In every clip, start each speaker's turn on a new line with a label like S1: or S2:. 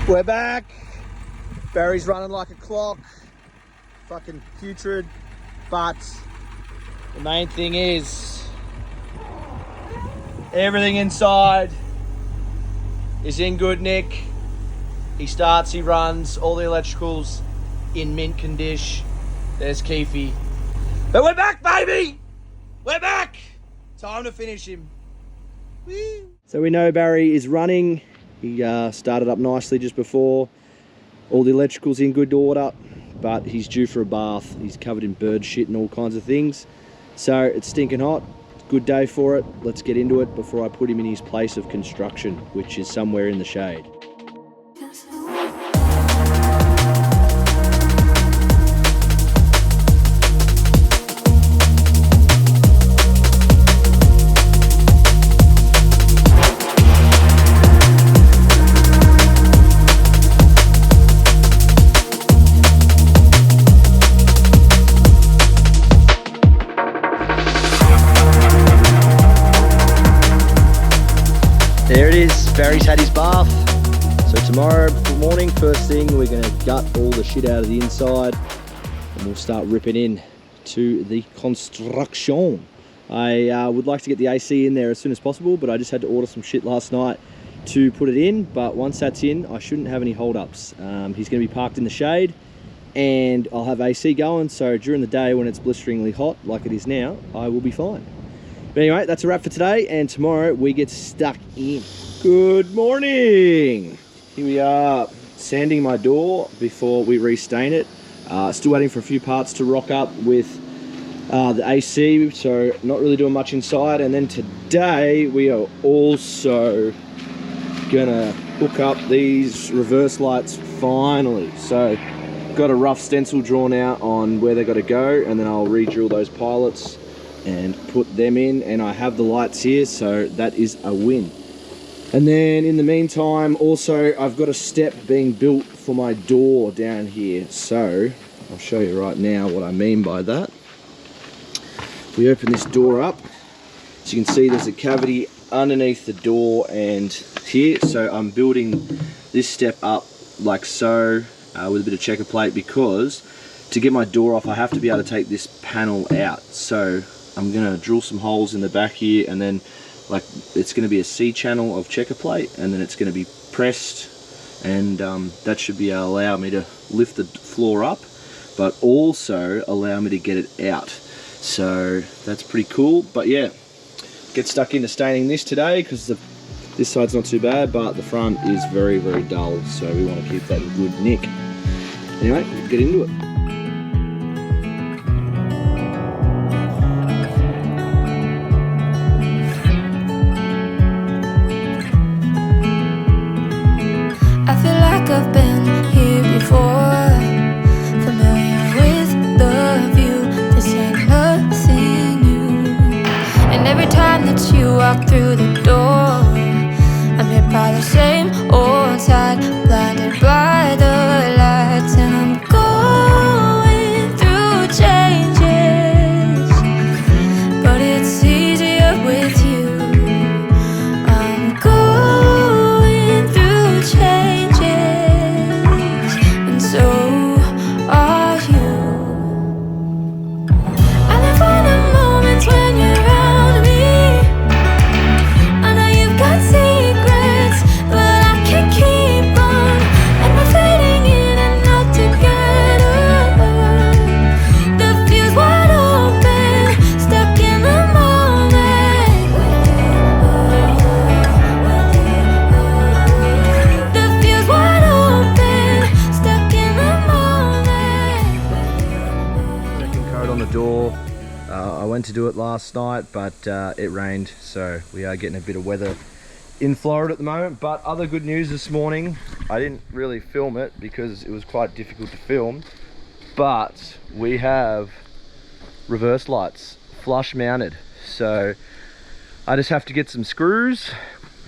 S1: We're back. Barry's running like a clock. Fucking putrid. But the main thing is everything inside is in good nick. He starts, he runs, all the electricals in mint condition. There's Keefy. But we're back, baby! We're back! Time to finish him. Woo. So we know Barry is running. He started up nicely just before. All the electricals in good order, but he's due for a bath. He's covered in bird shit and all kinds of things. So it's stinking hot. Good day for it. Let's get into it before I put him in his place of construction, which is somewhere in the shade. There it is, Barry's had his bath. So tomorrow morning, first thing, we're gonna gut all the shit out of the inside and we'll start ripping in to the construction. I would like to get the AC in there as soon as possible, but I just had to order some shit last night to put it in. But once that's in, I shouldn't have any hold-ups. He's gonna be parked in the shade and I'll have AC going. So during the day when it's blisteringly hot, like it is now, I will be fine. But anyway, that's a wrap for today, and tomorrow we get stuck in. Good morning! Here we are, sanding my door before we restain it. Still waiting for a few parts to rock up with the AC, so not really doing much inside. And then today we are also gonna hook up these reverse lights finally. So got a rough stencil drawn out on where they got to go, and then I'll re-drill those pilots and put them in, and I have the lights here, so that is a win. And then in the meantime, also I've got a step being built for my door down here. So I'll show you right now what I mean by that. We open this door up, as you can see there's a cavity underneath the door and here, so I'm building this step up like so with a bit of checker plate, because to get my door off I have to be able to take this panel out. So I'm gonna drill some holes in the back here, and then like it's gonna be a C channel of checker plate, and then it's gonna be pressed, and that should be allow me to lift the floor up, but also allow me to get it out. So that's pretty cool. But yeah, get stuck into staining this today, because this side's not too bad, but the front is very, very dull, so we want to keep that in good nick. Anyway, get into it.
S2: I've been here before, familiar with the view. This ain't nothing new. And every time that you walk through the door, I'm hit by the same old tide, blinded by the lights. And I'm going through changes, but it's easier with you. I'm going through changes, so are you. I live for the moments when you're around me. I know you've got secrets, but I can't keep on. And we're fading in and out together. The fuse wide open, stuck in the moment. The fuse wide open, stuck in the moment.
S1: Second coat on the door. I went to do it last night, but it rained, so we are getting a bit of weather in Florida at the moment. But other good news this morning, I didn't really film it because it was quite difficult to film, but we have reverse lights flush mounted. So I just have to get some screws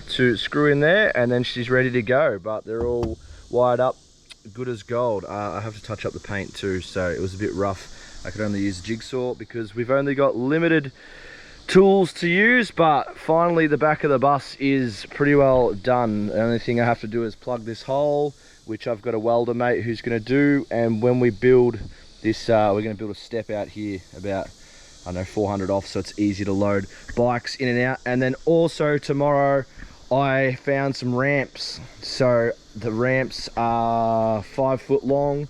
S1: to screw in there, and then she's ready to go. But they're all wired up good as gold. I have to touch up the paint too, so it was a bit rough. I could only use a jigsaw because we've only got limited tools to use, but finally the back of the bus is pretty well done. The only thing I have to do is plug this hole, which I've got a welder mate who's going to do, and when we build this, we're going to build a step out here about, I don't know, 400 off, so it's easy to load bikes in and out. And then also tomorrow I found some ramps. So the ramps are 5 foot long,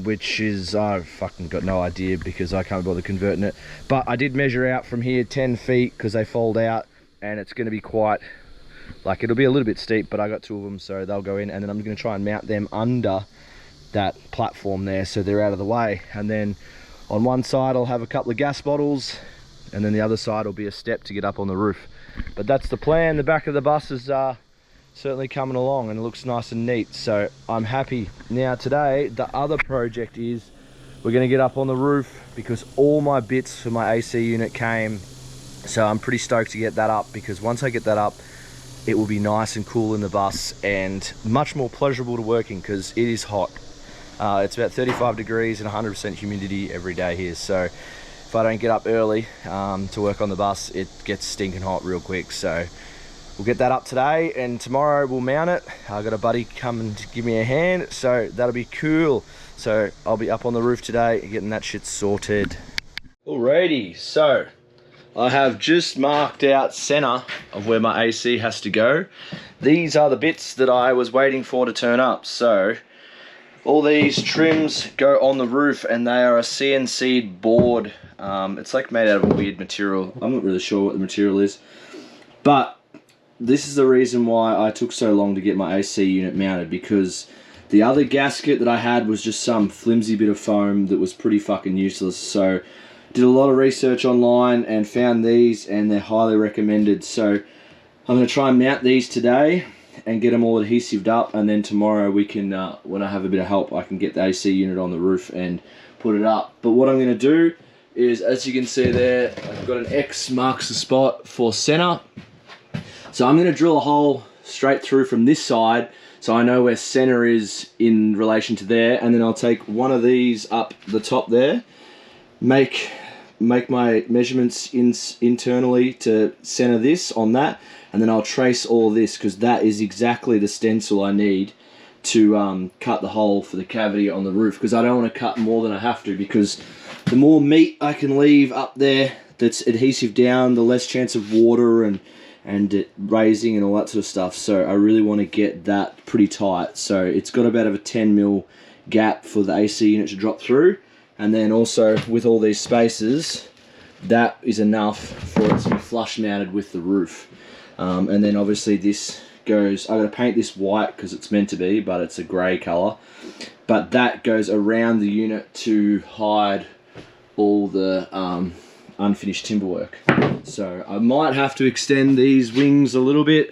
S1: which is, I've fucking got no idea because I can't bother converting it. But I did measure out from here 10 feet because they fold out, and it's going to be quite, like, it'll be a little bit steep, but I got 2 of them, so they'll go in, and then I'm going to try and mount them under that platform there so they're out of the way. And then on one side I'll have a couple of gas bottles, and then the other side will be a step to get up on the roof. But that's the plan. The back of the bus is certainly coming along and it looks nice and neat, so I'm happy. Now today the other project is we're going to get up on the roof because all my bits for my AC unit came, so I'm pretty stoked to get that up, because once I get that up it will be nice and cool in the bus and much more pleasurable to work in, because it is hot. It's about 35 degrees and 100% humidity every day here, so if I don't get up early to work on the bus, it gets stinking hot real quick. So we'll get that up today, and tomorrow we'll mount it. I've got a buddy come and give me a hand, so that'll be cool. So I'll be up on the roof today getting that shit sorted. Alrighty, so I have just marked out center of where my AC has to go. These are the bits that I was waiting for to turn up. So all these trims go on the roof, and they are a CNC board. It's like made out of a weird material. I'm not really sure what the material is, but this is the reason why I took so long to get my AC unit mounted, because the other gasket that I had was just some flimsy bit of foam that was pretty fucking useless. So did a lot of research online and found these, and they're highly recommended. So I'm going to try and mount these today and get them all adhesived up, and then tomorrow we can, when I have a bit of help, I can get the AC unit on the roof and put it up. But what I'm going to do is, as you can see there, I've got an X marks the spot for center. So I'm going to drill a hole straight through from this side so I know where center is in relation to there, and then I'll take one of these up the top there, make my measurements internally to center this on that, and then I'll trace all this, because that is exactly the stencil I need to cut the hole for the cavity on the roof, because I don't want to cut more than I have to, because the more meat I can leave up there that's adhesive down, the less chance of water and it raising and all that sort of stuff. So I really want to get that pretty tight. So it's got about a 10mm gap for the AC unit to drop through, and then also with all these spaces, that is enough for it to be flush mounted with the roof. And then obviously this goes, I'm going to paint this white because it's meant to be, but it's a grey colour. But that goes around the unit to hide all the unfinished timber work. So I might have to extend these wings a little bit.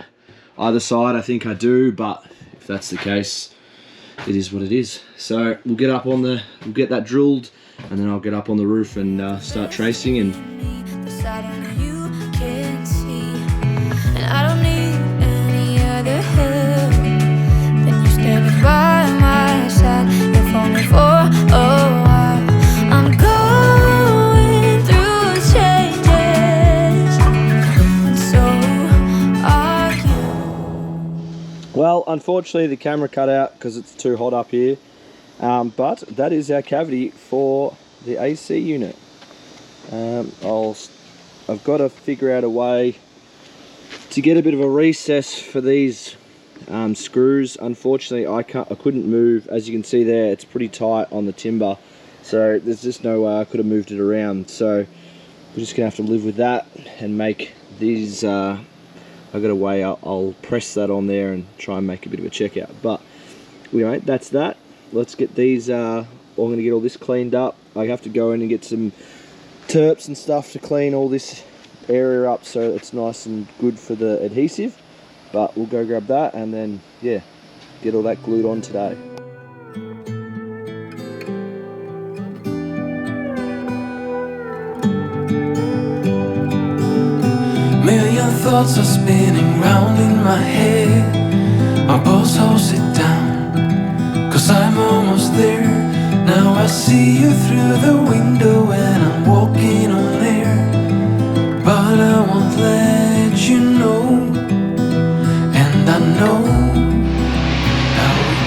S1: Either side I think I do, but if that's the case, it is what it is. So we'll get up on we'll get that drilled, and then I'll get up on the roof and start tracing. And
S2: I don't need any other help than you standing by my side, if only for a while. I'm going through changes, and so are you.
S1: Well, unfortunately the camera cut out because it's too hot up here, but that is our cavity for the AC unit. I've got to figure out a way to get a bit of a recess for these screws. Unfortunately I couldn't move. As you can see there, it's pretty tight on the timber, so there's just no way I could have moved it around. So we're just gonna have to live with that and make these I've got a way I'll press that on there and try and make a bit of a checkout. But anyway, that's that. Let's get these I'm gonna get all this cleaned up. I have to go in and get some terps and stuff to clean all this area up so it's nice and good for the adhesive. But we'll go grab that and then, yeah, get all that glued on today.
S3: Million thoughts are spinning round in my head. My pulse holds it down, 'cause I'm almost there. Now I see you through the window and I'm walking on air. but I won't let you know. And I know.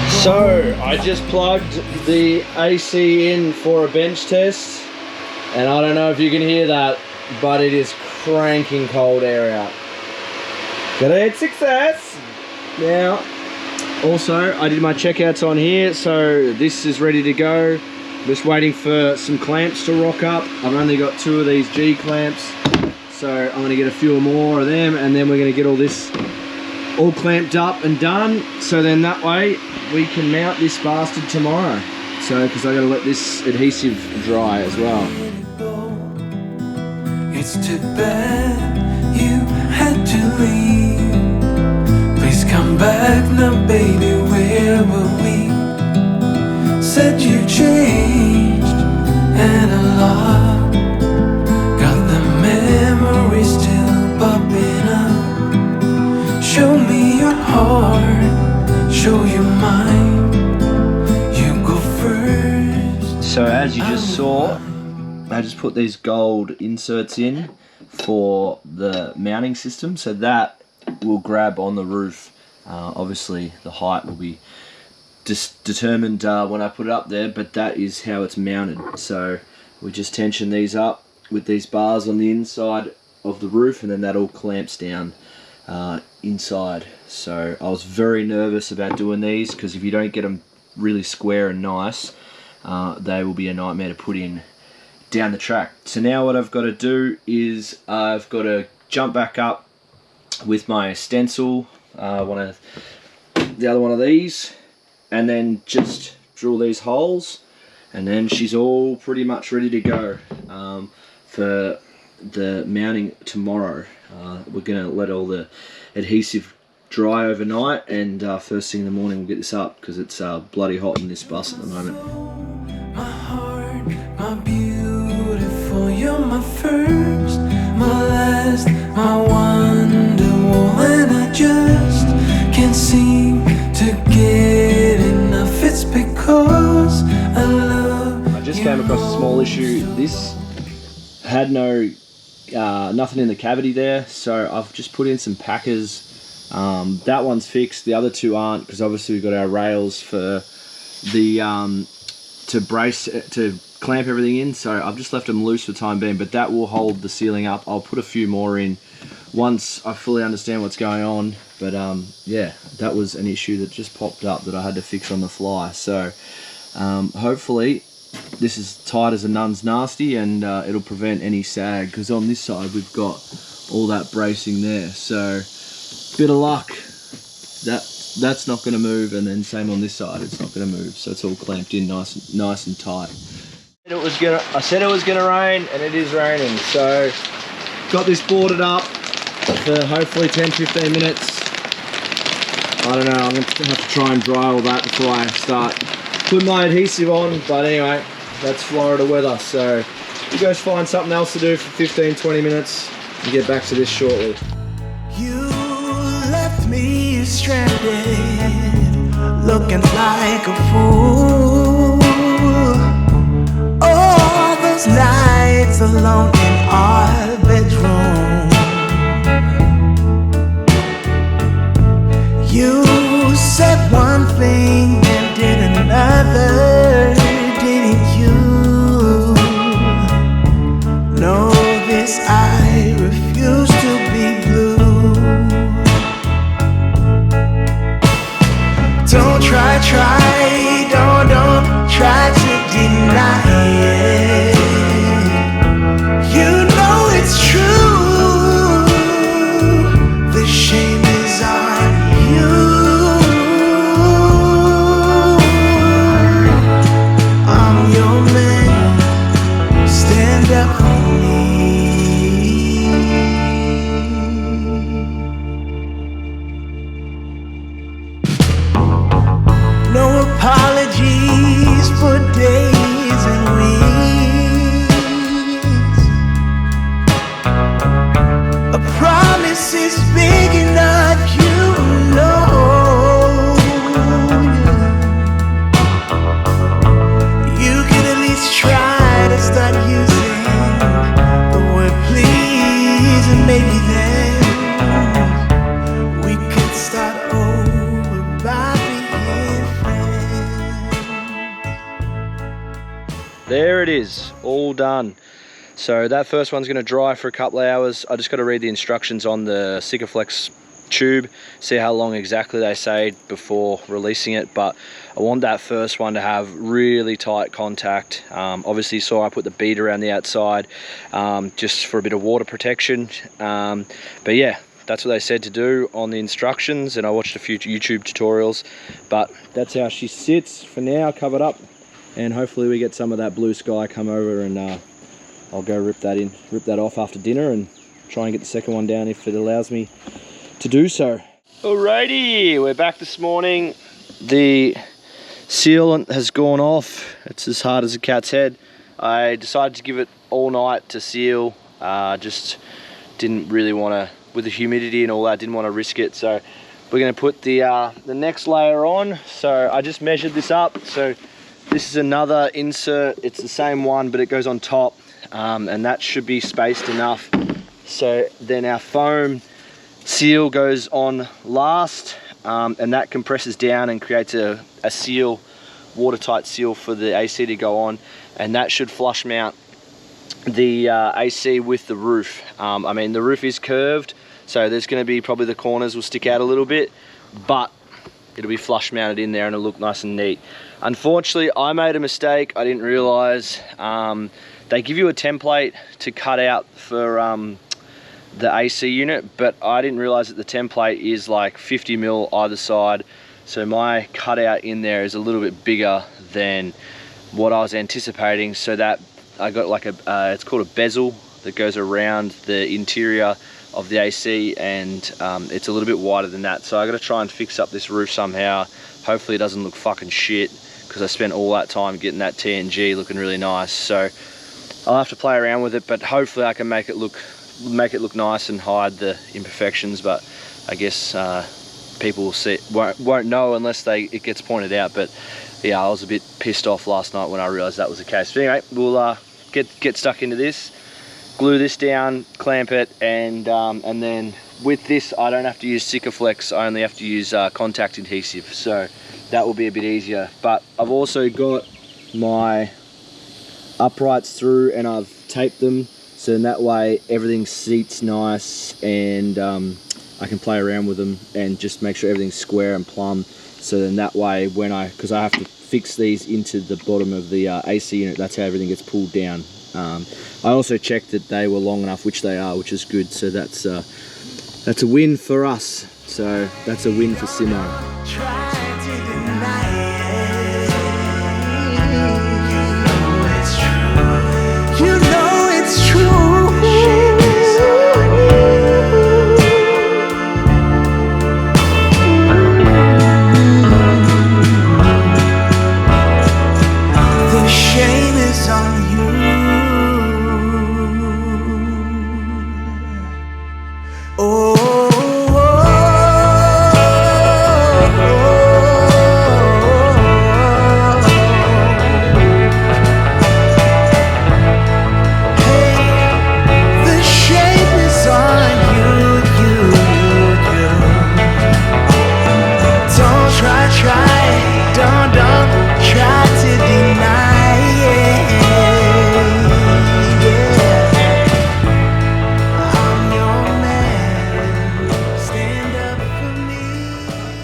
S1: So I just plugged the AC in for a bench test, and I don't know if you can hear that, but it is cranking cold air out. Gotta hit success! Now, also I did my checkouts on here, so this is ready to go. Just waiting for some clamps to rock up. I've only got 2 of these G clamps, so I'm gonna get a few more of them, and then we're gonna get all this all clamped up and done, so then that way we can mount this bastard tomorrow. So, because I gotta let this adhesive dry as well.
S3: It's too bad you had to leave. Please come back now, baby, where were we? Said you changed and a lot. Got the memory still popping up. Show me your heart, show you mine. You go first.
S1: So as you just saw, I just put these gold inserts in for the mounting system, so that will grab on the roof. Obviously the height will be determined when I put it up there, but that is how it's mounted. So we just tension these up with these bars on the inside of the roof, and then that all clamps down inside. So I was very nervous about doing these, because if you don't get them really square and nice, they will be a nightmare to put in down the track. So now what I've got to do is I've got to jump back up with my stencil, the other one of these, and then just drill these holes, and then she's all pretty much ready to go for the mounting tomorrow. We're gonna let all the adhesive dry overnight, and first thing in the morning we'll get this up, because it's bloody hot in this bus at the moment.
S3: My heart, my beautiful, you're my first, my last, my wonderful, and I just can't seem to get enough. It's because I love.
S1: I just came across a small issue. This had nothing in the cavity there, so I've just put in some packers. That one's fixed, the other 2 aren't, because obviously we've got our rails for the to clamp everything in, so I've just left them loose for the time being, but that will hold the ceiling up. I'll put a few more in once I fully understand what's going on, but yeah, that was an issue that just popped up that I had to fix on the fly. So hopefully this is tight as a nun's nasty, and it'll prevent any sag, because on this side we've got all that bracing there. So bit of luck, that's not going to move, and then same on this side, it's not going to move, so it's all clamped in nice and tight. I said it was going to rain, and it is raining, so got this boarded up for hopefully 10-15 minutes. I don't know, I'm going to have to try and dry all that before I start putting my adhesive on, but anyway, that's Florida weather, so you guys find something else to do for 15-20 minutes and get back to this shortly.
S3: You left me stranded, looking like a fool. All those nights alone in our bedroom. You said one thing and did another, didn't you? Know this, I refuse to be blue. Don't try, don't try to deny it. You know it's true. The shame is on you. I'm your man. Stand up for me. No apologies for days and weeks. A promise is big enough, you know. You can at least try to start using the word please and
S1: There it is, all done. So that first one's gonna dry for a couple of hours. I just gotta read the instructions on the Sikaflex tube, see how long exactly they say before releasing it, but I want that first one to have really tight contact. Obviously saw I put the bead around the outside just for a bit of water protection, but yeah, that's what they said to do on the instructions, and I watched a few YouTube tutorials, but that's how she sits for now, covered up, and hopefully we get some of that blue sky come over, and I'll go rip that off after dinner and try and get the second one down if it allows me to do so. Alrighty, we're back this morning. The sealant has gone off. It's as hard as a cat's head. I decided to give it all night to seal. Just didn't really want to, with the humidity and all that, didn't want to risk it. So we're going to put the next layer on. So I just measured this up. So this is another insert. It's the same one, but it goes on top, and that should be spaced enough. So then our foam seal goes on last, and that compresses down and creates a seal, watertight seal for the AC to go on, and that should flush mount the AC with the roof. I mean, the roof is curved, so there's going to be probably the corners will stick out a little bit, but it'll be flush mounted in there and it'll look nice and neat. Unfortunately, I made a mistake. I didn't realize they give you a template to cut out for the AC unit, but I didn't realize that the template is like 50 mil either side, so my cutout in there is a little bit bigger than what I was anticipating. So that I got like it's called a bezel that goes around the interior of the AC, and it's a little bit wider than that. So I got to try and fix up this roof somehow. Hopefully it doesn't look fucking shit, because I spent all that time getting that TNG looking really nice. So I'll have to play around with it, but hopefully I can make it look nice and hide the imperfections. But I guess people will won't know unless it gets pointed out. But yeah, I was a bit pissed off last night when I realized that was the case. But anyway, we'll get stuck into this, glue this down, clamp it, and then with this I don't have to use Sikaflex, I only have to use contact adhesive, so that will be a bit easier. But I've also got my uprights through and I've taped them, so in that way everything seats nice, and I can play around with them and just make sure everything's square and plumb. So then that way, because I have to fix these into the bottom of the AC unit, that's how everything gets pulled down. I also checked that they were long enough, which they are, which is good. So that's a win for us. So that's a win for Simo.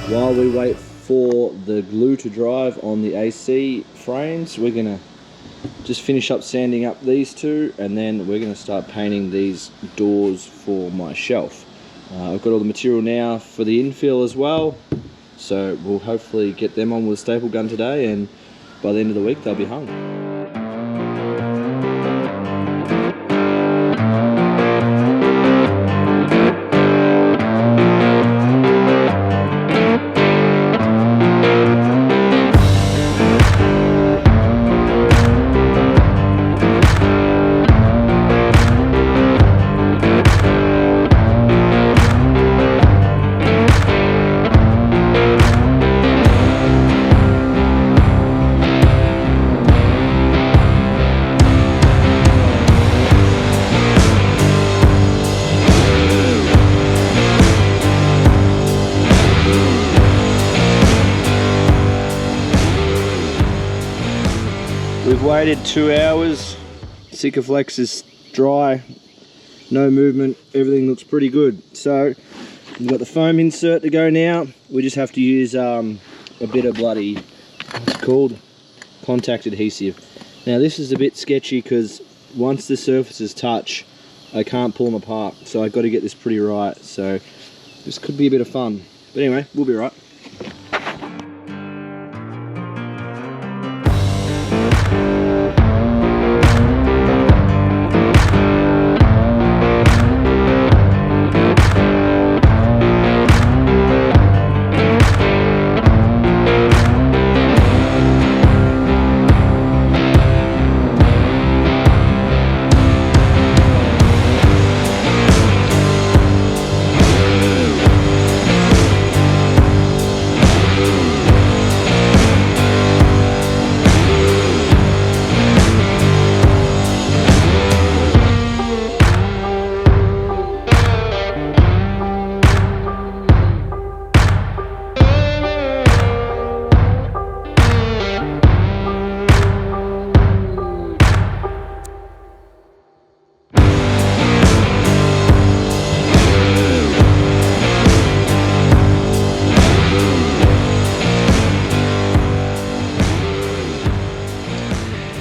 S1: While we wait for the glue to dry on the AC frames, we're gonna just finish up sanding up these two, and then we're gonna start painting these doors for my shelf. I've got all the material now for the infill as well, so we'll hopefully get them on with a staple gun today, and by the end of the week they'll be hung. We've waited 2 hours. Sikaflex is dry, no movement, everything looks pretty good. So we've got the foam insert to go now. We just have to use a bit of bloody, what's it called? Contact adhesive. Now this is a bit sketchy because once the surfaces touch, I can't pull them apart. So I've got to get this pretty right. So this could be a bit of fun. But anyway, we'll be right.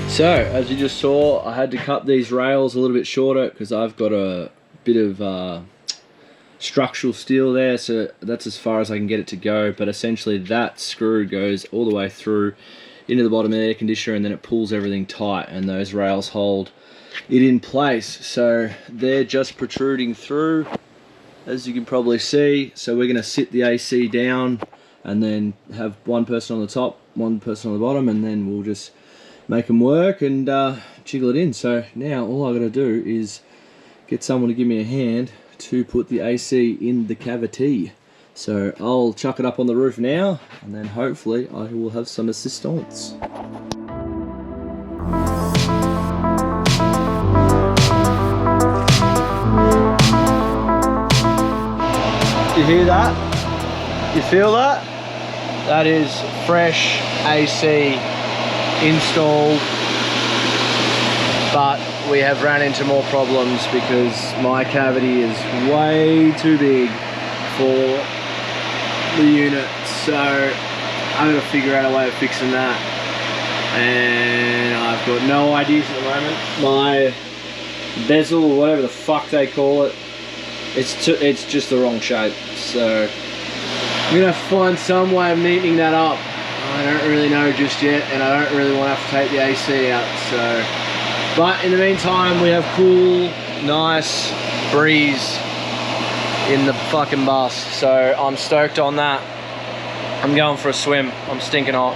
S1: So, as you just saw, I had to cut these rails a little bit shorter because I've got a bit of structural steel there, so that's as far as I can get it to go. But essentially that screw goes all the way through into the bottom of the air conditioner, and then it pulls everything tight, and those rails hold it in place. So they're just protruding through, as you can probably see. So we're going to sit the AC down and then have one person on the top, one person on the bottom, and then we'll just make them work and jiggle it in. So now all I got to do is get someone to give me a hand to put the AC in the cavity. So I'll chuck it up on the roof now, and then hopefully I will have some assistance. You hear that? You feel that? That is fresh AC installed, but we have ran into more problems because my cavity is way too big for the unit. So I'm gonna figure out a way of fixing that, and I've got no ideas at the moment. My bezel, or whatever the fuck they call it, it's just the wrong shape. So I'm gonna have to find some way of neatening that up. I don't really know just yet, and I don't really want to have to take the AC out. So, but in the meantime, we have cool, nice breeze in the fucking bus. So I'm stoked on that. I'm going for a swim. I'm stinking hot.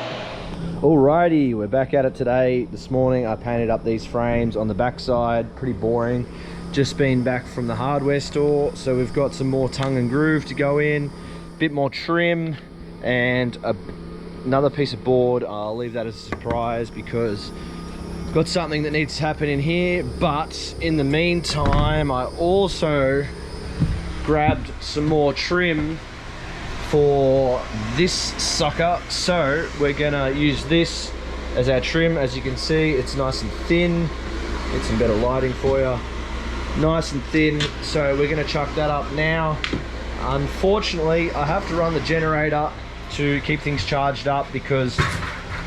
S1: Alrighty, we're back at it today. This morning I painted up these frames on the backside. Pretty boring. Just been back from the hardware store, so we've got some more tongue and groove to go in, a bit more trim, and another piece of board. I'll leave that as a surprise because I've got something that needs to happen in here. But in the meantime, I also grabbed some more trim for this sucker. So we're gonna use this as our trim. As you can see, it's nice and thin. Get some better lighting for you. Nice and thin. So we're gonna chuck that up now. Unfortunately, I have to run the generator to keep things charged up because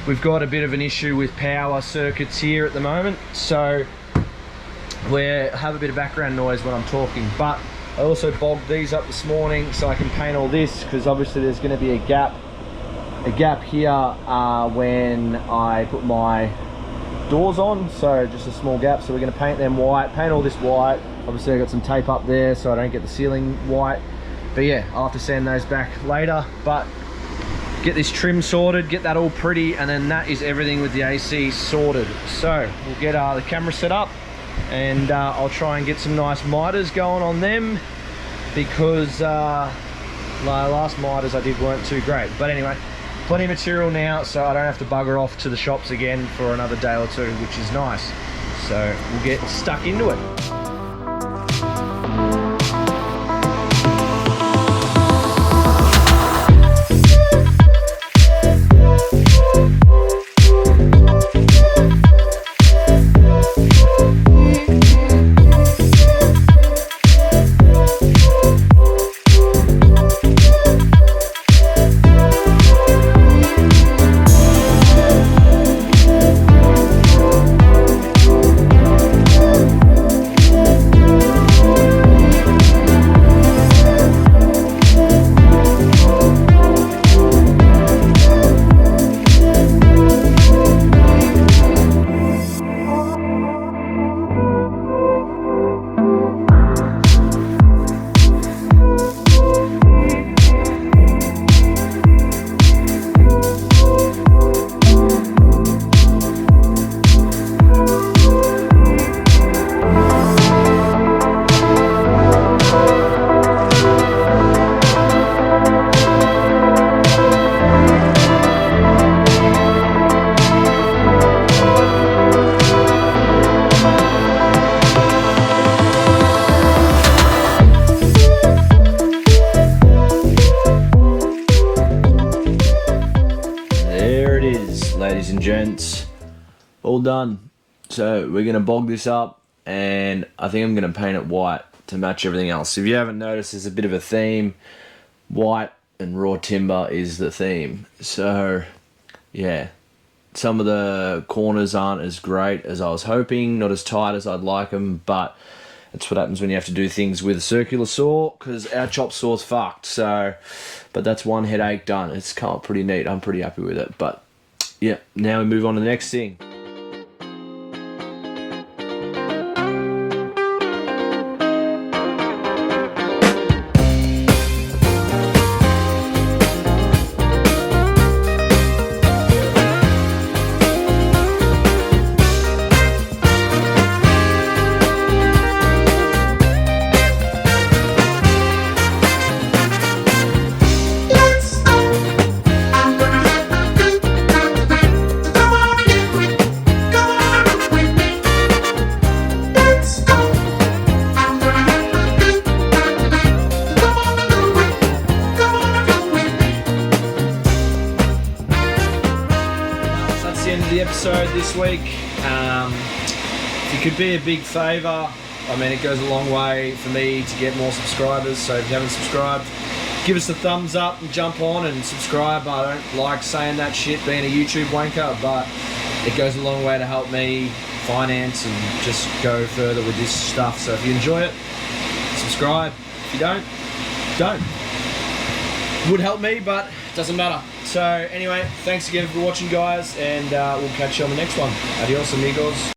S1: we've got a bit of an issue with power circuits here at the moment. So we have a bit of background noise when I'm talking. But I also bogged these up this morning so I can paint all this, because obviously there's going to be a gap here when I put my doors on. So just a small gap. So we're going to paint them white, paint all this white. Obviously I got some tape up there so I don't get the ceiling white. But yeah, I'll have to sand those back later. But get this trim sorted, get that all pretty, and then that is everything with the AC sorted. So we'll get the camera set up, and I'll try and get some nice miters going on them, because my last miters I did weren't too great. But anyway, plenty of material now, so I don't have to bugger off to the shops again for another day or two, which is nice. So we'll get stuck into it. ladies and gents, all done. So we're gonna bog this up, and I think I'm gonna paint it white to match everything else. If you haven't noticed, there's a bit of a theme. White and raw timber is the theme. So yeah, some of the corners aren't as great as I was hoping, not as tight as I'd like them, but that's what happens when you have to do things with a circular saw, because our chop saw's fucked. So, but that's one headache done. It's come up pretty neat. I'm pretty happy with it. But yeah, now we move on to the next thing. The episode this week. If you could be a big favour, I mean, it goes a long way for me to get more subscribers. So if you haven't subscribed, give us a thumbs up and jump on and subscribe. I don't like saying that shit, being a YouTube wanker, but it goes a long way to help me finance and just go further with this stuff. So if you enjoy it, subscribe. If you don't. Would help me, but it doesn't matter. So anyway, thanks again for watching, guys, and we'll catch you on the next one. Adios, amigos.